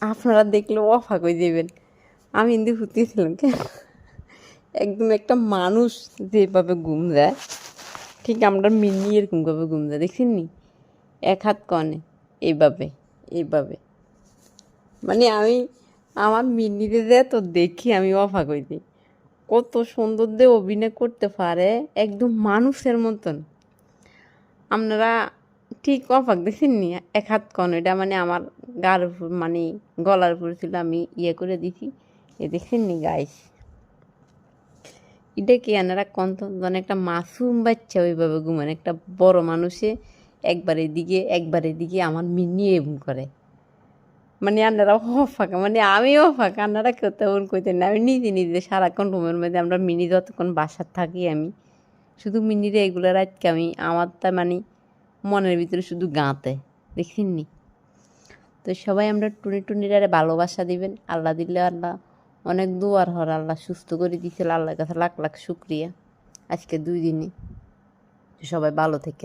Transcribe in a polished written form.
আপনারা দেখলে অবাক হয়ে যাবেন। আমি কিন্তু হুতিয়েছিলাম একদম একটা মানুষ যেভাবে ঘুম যায়, ঠিক আমরা মিনি এরকমভাবে ঘুম যায়, দেখছেন নি? এক হাত কনে এইভাবে এইভাবে, মানে আমি আমার মিনিরে যে তো দেখি আমি অবাক হয়ে যাই, কত সুন্দর দিয়ে অভিনয় করতে পারে, একদম মানুষের মতন। আপনারা ঠিক অবাক দেখছেন নি? এক হাত কন, এটা মানে আমার গার উপর মানে গলার উপর ছিল, আমি ইয়ে করে দিছি। এ দেখছেন নি গাইস? এটা কি আনারা কন্ত মানে একটা মাসুম বাচ্চা ওইভাবে ঘুমান, একটা বড় মানুষে একবার এদিকে একবার এদিকে আমার মিনি এমন করে, মানে আন্নারা ফাঁকা, মানে আমিও ফাঁকা, আন্নারা কেউ তেমন কইতেন না। আমি নিজে নিজে সারাক্ষণ রুমের মধ্যে আমরা মিনি যতক্ষণ বাসার থাকি, আমি শুধু মিনিরে এগুলো রাতকে আমি আমার তা মানে মনের ভিতরে শুধু গাঁতে, দেখছেন নি? তো সবাই আমরা টুনি টুনিরারে ভালোবাসা দিবেন। আল্লাহ দিলে আল্লাহ অনেক দোয়ার হর, আল্লাহ সুস্থ করে দিয়েছিল, আল্লাহর কাছে লাখ লাখ শুক্রিয়া। আজকে 2 দিনে সবাই ভালো থেকে